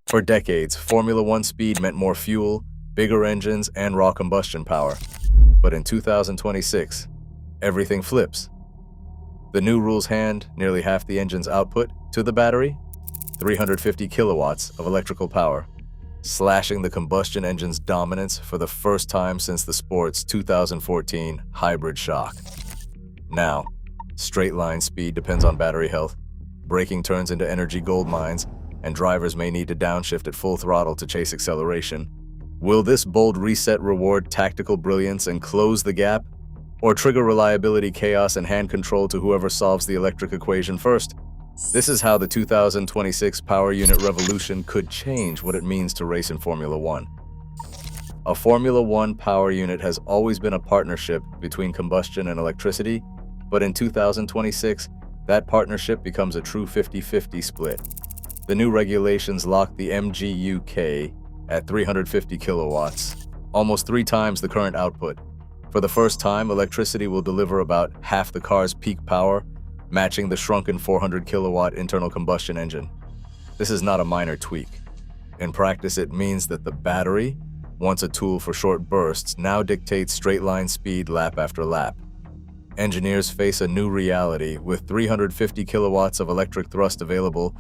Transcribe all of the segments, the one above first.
For decades, Formula One speed meant more fuel, bigger engines, and raw combustion power. But in 2026, everything flips. The new rules hand nearly half the engine's output to the battery, 350 kilowatts of electrical power, slashing the combustion engine's dominance for the first time since the sport's 2014 hybrid shock. Now, straight-line speed depends on battery health, braking turns into energy gold mines, and drivers may need to downshift at full throttle to chase acceleration. Will this bold reset reward tactical brilliance and close the gap, or trigger reliability chaos and hand control to whoever solves the electric equation first? This is how the 2026 power unit revolution could change what it means to race in Formula One. A Formula One power unit has always been a partnership between combustion and electricity, but in 2026, that partnership becomes a true 50-50 split. The new regulations lock the MGU-H at 350 kilowatts, almost 3 times the current output. For the first time, electricity will deliver about half the car's peak power, matching the shrunken 400 kilowatt internal combustion engine. This is not a minor tweak. In practice, it means that the battery, once a tool for short bursts, now dictates straight-line speed lap after lap. Engineers face a new reality. With 350 kilowatts of electric thrust available,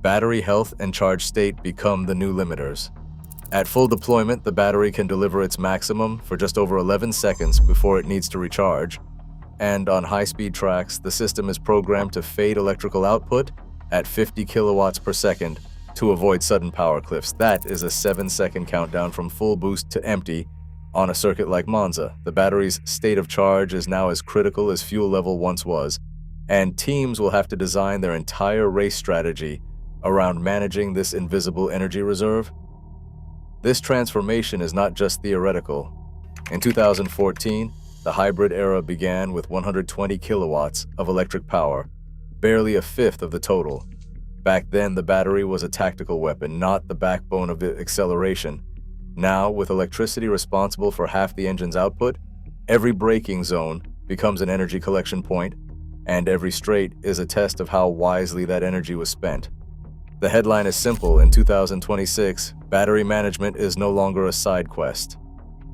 battery health and charge state become the new limiters. At full deployment, the battery can deliver its maximum for just over 11 seconds before it needs to recharge, and on high-speed tracks, the system is programmed to fade electrical output at 50 kilowatts per second to avoid sudden power cliffs. That is a 7-second countdown from full boost to empty on a circuit like Monza. The battery's state of charge is now as critical as fuel level once was, and teams will have to design their entire race strategy around managing this invisible energy reserve. This transformation is not just theoretical. In 2014, the hybrid era began with 120 kilowatts of electric power, barely a fifth of the total. Back then, the battery was a tactical weapon, not the backbone of the acceleration. Now, with electricity responsible for half the engine's output, every braking zone becomes an energy collection point, and every straight is a test of how wisely that energy was spent. The headline is simple. In 2026, battery management is no longer a side quest.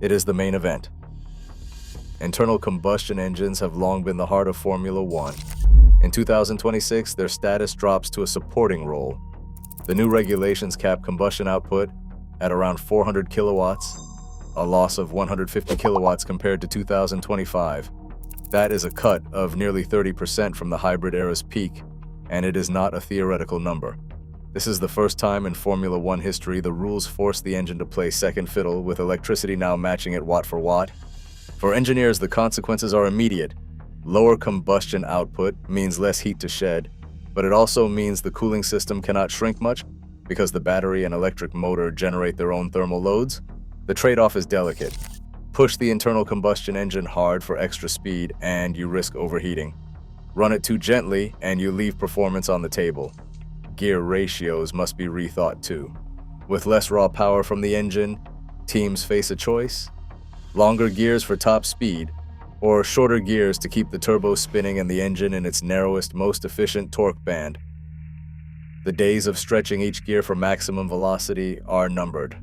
It is the main event. Internal combustion engines have long been the heart of Formula One. In 2026, their status drops to a supporting role. The new regulations cap combustion output at around 400 kilowatts, a loss of 150 kilowatts compared to 2025. That is a cut of nearly 30% from the hybrid era's peak, and it is not a theoretical number. This is the first time in Formula One history the rules force the engine to play second fiddle, with electricity now matching it watt for watt. For engineers, the consequences are immediate. Lower combustion output means less heat to shed, but it also means the cooling system cannot shrink much because the battery and electric motor generate their own thermal loads. The trade-off is delicate. Push the internal combustion engine hard for extra speed and you risk overheating. Run it too gently and you leave performance on the table. Gear ratios must be rethought too. With less raw power from the engine, teams face a choice: longer gears for top speed, or shorter gears to keep the turbo spinning and the engine in its narrowest, most efficient torque band. The days of stretching each gear for maximum velocity are numbered.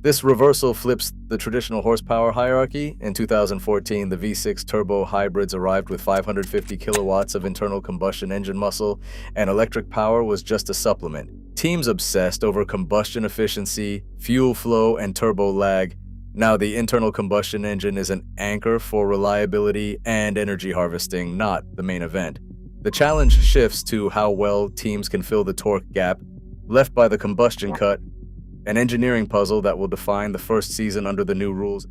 This reversal flips the traditional horsepower hierarchy. In 2014, the V6 turbo hybrids arrived with 550 kilowatts of internal combustion engine muscle, and electric power was just a supplement. Teams obsessed over combustion efficiency, fuel flow, and turbo lag. Now the internal combustion engine is an anchor for reliability and energy harvesting, not the main event. The challenge shifts to how well teams can fill the torque gap left by the combustion cut, an engineering puzzle that will define the first season under the new rules.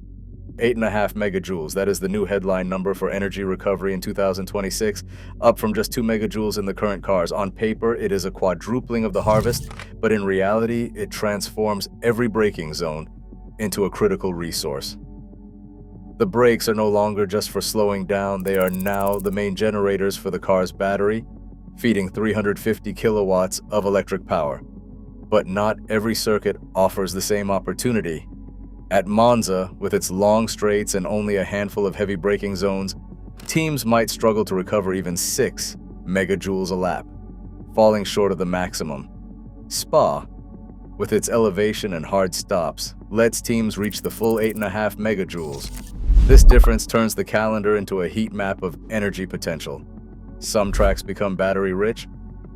8.5 megajoules, that is the new headline number for energy recovery in 2026, up from just 2 megajoules in the current cars. On paper, it is a quadrupling of the harvest, but in reality, it transforms every braking zone into a critical resource. The brakes are no longer just for slowing down, they are now the main generators for the car's battery, feeding 350 kilowatts of electric power. But not every circuit offers the same opportunity. At Monza, with its long straights and only a handful of heavy braking zones, teams might struggle to recover even 6 megajoules a lap, falling short of the maximum. Spa, with its elevation and hard stops, lets teams reach the full 8.5 megajoules. This difference turns the calendar into a heat map of energy potential. Some tracks become battery-rich,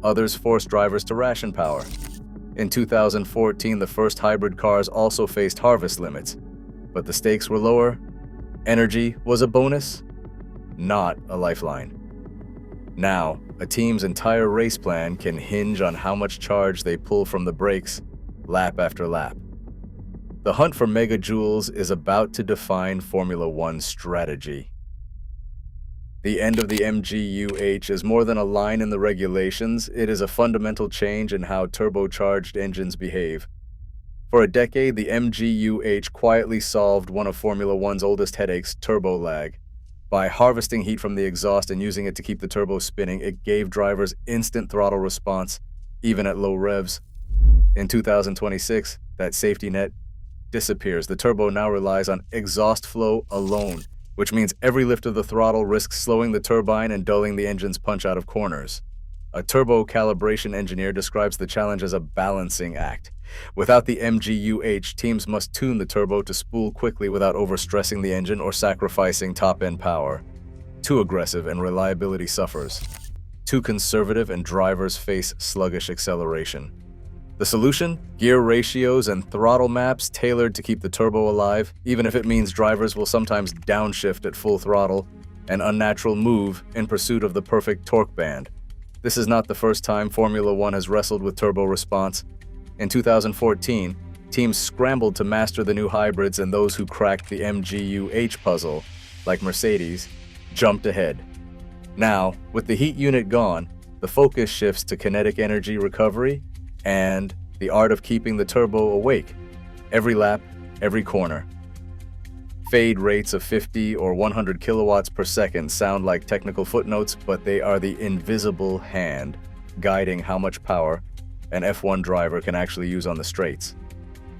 others force drivers to ration power. In 2014, the first hybrid cars also faced harvest limits, but the stakes were lower. Energy was a bonus, not a lifeline. Now, a team's entire race plan can hinge on how much charge they pull from the brakes, lap after lap. The hunt for megajoules is about to define Formula One's strategy. The end of the MGU-H is more than a line in the regulations, it is a fundamental change in how turbocharged engines behave. For a decade, the MGU-H quietly solved one of Formula One's oldest headaches, turbo lag. By harvesting heat from the exhaust and using it to keep the turbo spinning, it gave drivers instant throttle response, even at low revs. In 2026, that safety net disappears. The turbo now relies on exhaust flow alone, which means every lift of the throttle risks slowing the turbine and dulling the engine's punch out of corners. A turbo calibration engineer describes the challenge as a balancing act. Without the MGU-H, teams must tune the turbo to spool quickly without overstressing the engine or sacrificing top-end power. Too aggressive and reliability suffers. Too conservative and drivers face sluggish acceleration. The solution? Gear ratios and throttle maps tailored to keep the turbo alive, even if it means drivers will sometimes downshift at full throttle, an unnatural move in pursuit of the perfect torque band. This is not the first time Formula One has wrestled with turbo response. In 2014, teams scrambled to master the new hybrids, and those who cracked the MGU-H puzzle, like Mercedes, jumped ahead. Now, with the heat unit gone, the focus shifts to kinetic energy recovery and the art of keeping the turbo awake, every lap, every corner. Fade rates of 50 or 100 kilowatts per second sound like technical footnotes, but they are the invisible hand guiding how much power an F1 driver can actually use on the straights.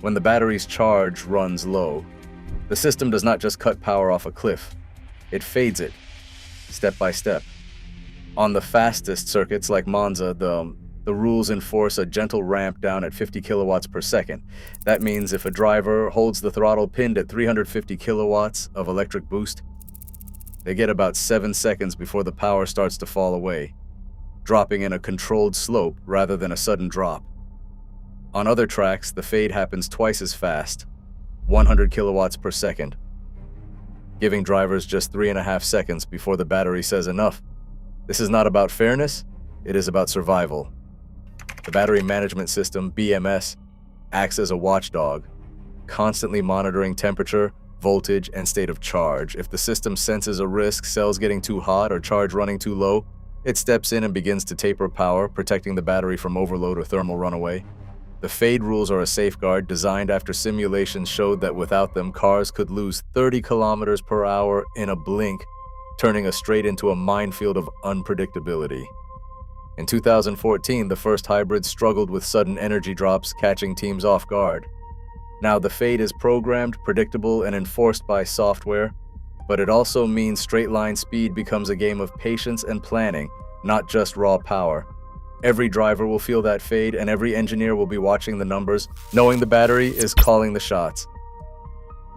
When the battery's charge runs low, the system does not just cut power off a cliff, it fades it, step by step. On the fastest circuits like Monza, the rules enforce a gentle ramp down at 50 kilowatts per second. That means if a driver holds the throttle pinned at 350 kilowatts of electric boost, they get about 7 seconds before the power starts to fall away, dropping in a controlled slope rather than a sudden drop. On other tracks, the fade happens twice as fast, 100 kilowatts per second, giving drivers just 3.5 seconds before the battery says enough. This is not about fairness, it is about survival. The battery management system, BMS, acts as a watchdog, constantly monitoring temperature, voltage, and state of charge. If the system senses a risk, cells getting too hot or charge running too low, it steps in and begins to taper power, protecting the battery from overload or thermal runaway. The fade rules are a safeguard designed after simulations showed that without them, cars could lose 30 kilometers per hour in a blink, turning a straight into a minefield of unpredictability. In 2014, the first hybrids struggled with sudden energy drops, catching teams off guard. Now the fade is programmed, predictable, and enforced by software, but it also means straight-line speed becomes a game of patience and planning, not just raw power. Every driver will feel that fade, and every engineer will be watching the numbers, knowing the battery is calling the shots.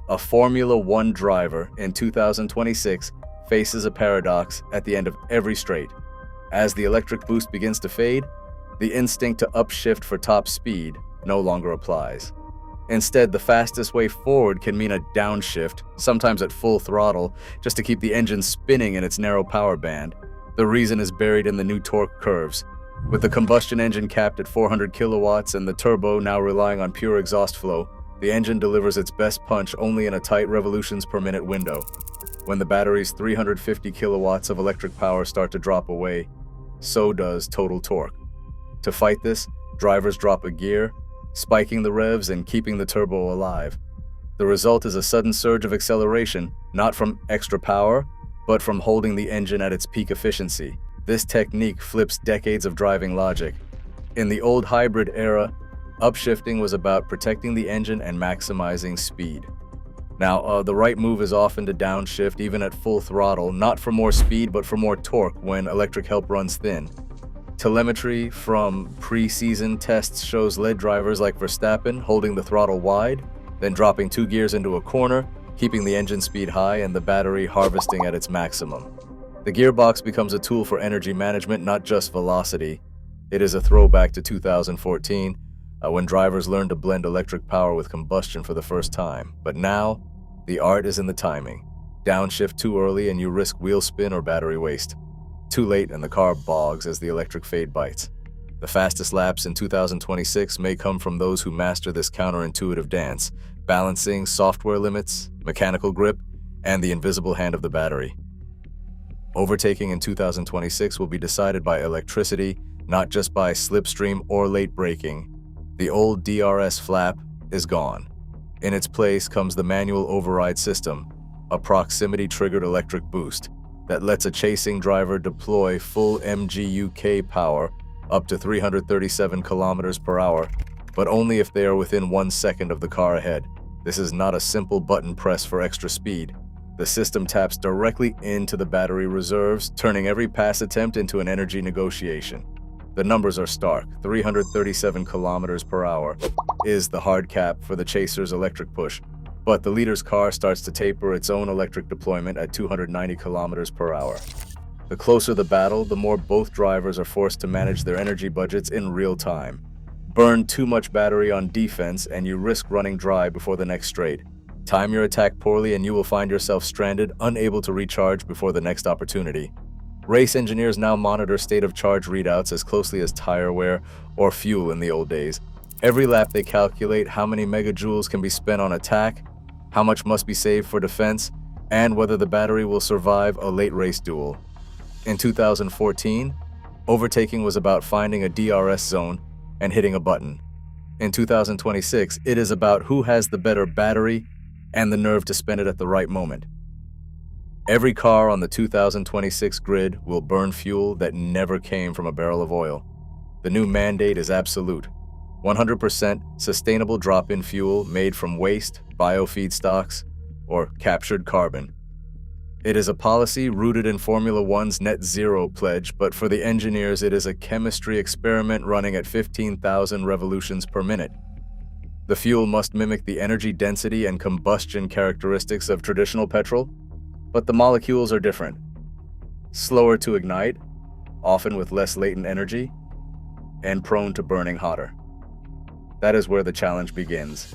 A Formula One driver in 2026 faces a paradox at the end of every straight. As the electric boost begins to fade, the instinct to upshift for top speed no longer applies. Instead, the fastest way forward can mean a downshift, sometimes at full throttle, just to keep the engine spinning in its narrow power band. The reason is buried in the new torque curves. With the combustion engine capped at 400 kilowatts and the turbo now relying on pure exhaust flow, the engine delivers its best punch only in a tight revolutions per minute window. When the battery's 350 kilowatts of electric power start to drop away, so does total torque. To fight this, drivers drop a gear, spiking the revs and keeping the turbo alive. The result is a sudden surge of acceleration, not from extra power, but from holding the engine at its peak efficiency. This technique flips decades of driving logic. In the old hybrid era, upshifting was about protecting the engine and maximizing speed. Now, the right move is often to downshift even at full throttle, not for more speed but for more torque when electric help runs thin. Telemetry from pre-season tests shows lead drivers like Verstappen holding the throttle wide, then dropping 2 gears into a corner, keeping the engine speed high and the battery harvesting at its maximum. The gearbox becomes a tool for energy management, not just velocity. It is a throwback to 2014, when drivers learned to blend electric power with combustion for the first time. But now, the art is in the timing. Downshift too early and you risk wheel spin or battery waste. Too late and the car bogs as the electric fade bites. The fastest laps in 2026 may come from those who master this counterintuitive dance, balancing software limits, mechanical grip, and the invisible hand of the battery. Overtaking in 2026 will be decided by electricity, not just by slipstream or late braking. The old DRS flap is gone. In its place comes the manual override system, a proximity-triggered electric boost that lets a chasing driver deploy full MGU-K power up to 337 kilometers per hour, but only if they are within 1 second of the car ahead. This is not a simple button press for extra speed. The system taps directly into the battery reserves, turning every pass attempt into an energy negotiation. The numbers are stark. 337 kilometers per hour is the hard cap for the chaser's electric push, but the leader's car starts to taper its own electric deployment at 290 kilometers per hour. The closer the battle, the more both drivers are forced to manage their energy budgets in real time. Burn too much battery on defense and you risk running dry before the next straight. Time your attack poorly and you will find yourself stranded, unable to recharge before the next opportunity. Race engineers now monitor state of charge readouts as closely as tire wear or fuel in the old days. Every lap they calculate how many megajoules can be spent on attack, how much must be saved for defense, and whether the battery will survive a late race duel. In 2014, overtaking was about finding a DRS zone and hitting a button. In 2026, it is about who has the better battery and the nerve to spend it at the right moment. Every car on the 2026 grid will burn fuel that never came from a barrel of oil. The new mandate is absolute. 100% sustainable drop-in fuel made from waste, biofeedstocks, or captured carbon. It is a policy rooted in Formula One's net zero pledge, but for the engineers it is a chemistry experiment running at 15,000 revolutions per minute. The fuel must mimic the energy density and combustion characteristics of traditional petrol, but the molecules are different. Slower to ignite, often with less latent energy, and prone to burning hotter. That is where the challenge begins.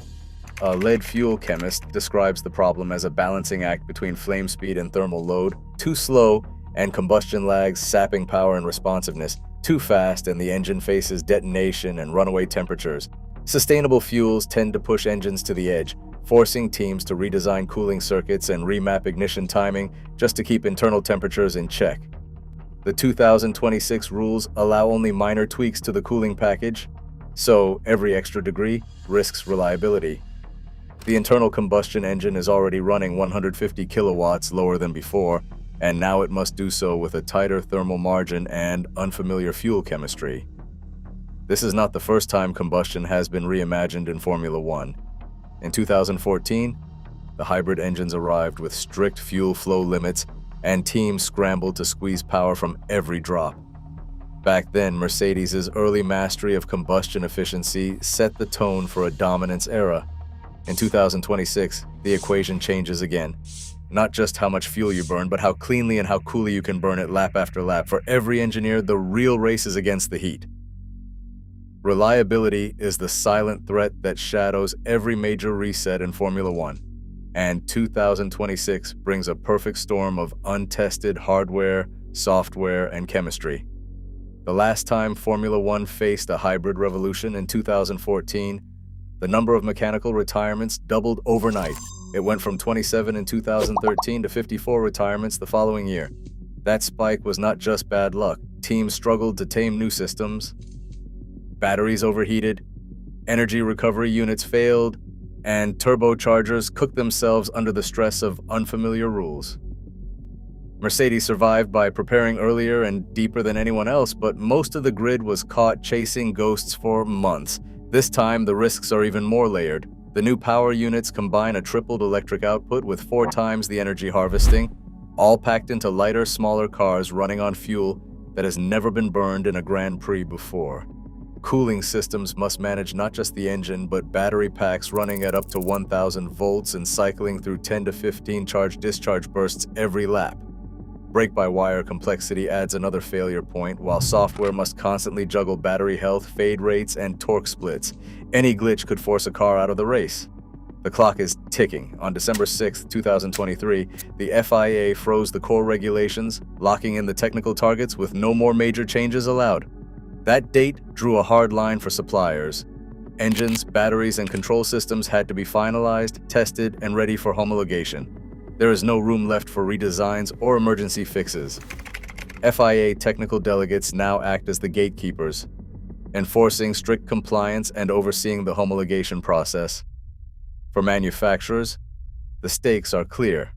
A lead fuel chemist describes the problem as a balancing act between flame speed and thermal load, too slow and combustion lags sapping power and responsiveness, too fast and the engine faces detonation and runaway temperatures. Sustainable fuels tend to push engines to the edge, forcing teams to redesign cooling circuits and remap ignition timing just to keep internal temperatures in check. The 2026 rules allow only minor tweaks to the cooling package, so every extra degree risks reliability. The internal combustion engine is already running 150 kilowatts lower than before, and now it must do so with a tighter thermal margin and unfamiliar fuel chemistry. This is not the first time combustion has been reimagined in Formula One. In 2014, the hybrid engines arrived with strict fuel flow limits, and teams scrambled to squeeze power from every drop. Back then, Mercedes' early mastery of combustion efficiency set the tone for a dominance era. In 2026, the equation changes again. Not just how much fuel you burn, but how cleanly and how coolly you can burn it lap after lap. For every engineer, the real race is against the heat. Reliability is the silent threat that shadows every major reset in Formula One, and 2026 brings a perfect storm of untested hardware, software, and chemistry. The last time Formula One faced a hybrid revolution in 2014, the number of mechanical retirements doubled overnight. It went from 27 in 2013 to 54 retirements the following year. That spike was not just bad luck. Teams struggled to tame new systems, batteries overheated, energy recovery units failed, and turbochargers cooked themselves under the stress of unfamiliar rules. Mercedes survived by preparing earlier and deeper than anyone else, but most of the grid was caught chasing ghosts for months. This time, the risks are even more layered. The new power units combine a tripled electric output with 4 times the energy harvesting, all packed into lighter, smaller cars running on fuel that has never been burned in a Grand Prix before. Cooling systems must manage not just the engine, but battery packs running at up to 1,000 volts and cycling through 10 to 15 charge-discharge bursts every lap. Brake-by-wire complexity adds another failure point, while software must constantly juggle battery health, fade rates, and torque splits. Any glitch could force a car out of the race. The clock is ticking. On December 6, 2023, the FIA froze the core regulations, locking in the technical targets with no more major changes allowed. That date drew a hard line for suppliers. Engines, batteries, and control systems had to be finalized, tested, and ready for homologation. There is no room left for redesigns or emergency fixes. FIA technical delegates now act as the gatekeepers, enforcing strict compliance and overseeing the homologation process. For manufacturers, the stakes are clear.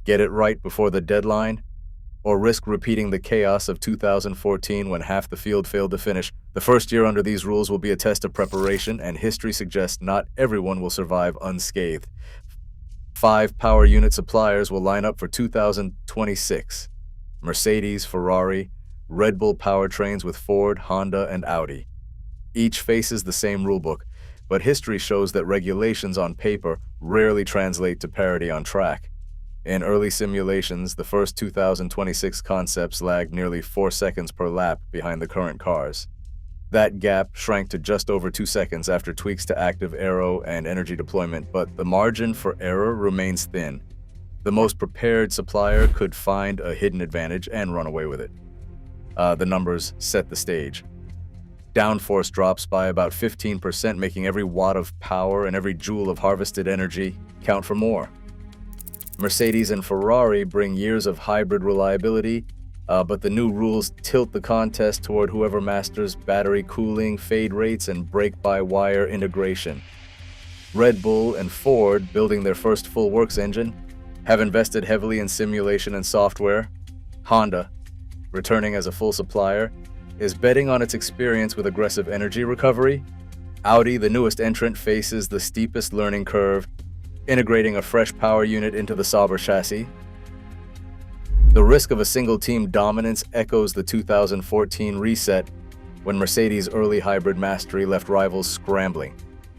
Get it right before the deadline, or risk repeating the chaos of 2014 when half the field failed to finish. The first year under these rules will be a test of preparation, and history suggests not everyone will survive unscathed. 5 power unit suppliers will line up for 2026. Mercedes, Ferrari, Red Bull powertrains with Ford, Honda, and Audi. Each faces the same rulebook, but history shows that regulations on paper rarely translate to parity on track. In early simulations, the first 2026 concepts lagged nearly 4 seconds per lap behind the current cars. That gap shrank to just over 2 seconds after tweaks to active aero and energy deployment, but the margin for error remains thin. The most prepared supplier could find a hidden advantage and run away with it. The numbers set the stage. Downforce drops by about 15%, making every watt of power and every joule of harvested energy count for more. Mercedes and Ferrari bring years of hybrid reliability, but the new rules tilt the contest toward whoever masters battery cooling, fade rates, and brake-by-wire integration. Red Bull and Ford, building their first full works engine, have invested heavily in simulation and software. Honda, returning as a full supplier, is betting on its experience with aggressive energy recovery. Audi, the newest entrant, faces the steepest learning curve, integrating a fresh power unit into the Sauber chassis. The risk of a single-team dominance echoes the 2014 reset, when Mercedes' early hybrid mastery left rivals scrambling.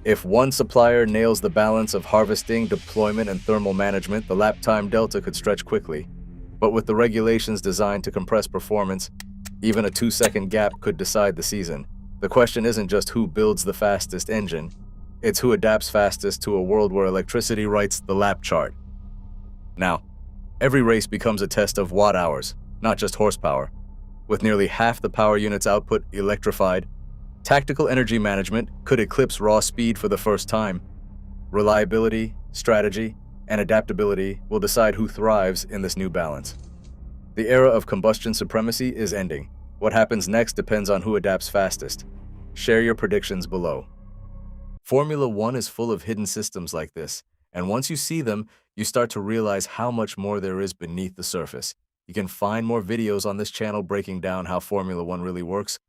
If one supplier nails the balance of harvesting, deployment, and thermal management, the lap time delta could stretch quickly. But with the regulations designed to compress performance, even a 2-second gap could decide the season. The question isn't just who builds the fastest engine, it's who adapts fastest to a world where electricity writes the lap chart. Now, every race becomes a test of watt-hours, not just horsepower. With nearly half the power unit's output electrified, tactical energy management could eclipse raw speed for the first time. Reliability, strategy, and adaptability will decide who thrives in this new balance. The era of combustion supremacy is ending. What happens next depends on who adapts fastest. Share your predictions below. Formula One is full of hidden systems like this, and once you see them, you start to realize how much more there is beneath the surface. You can find more videos on this channel breaking down how Formula One really works,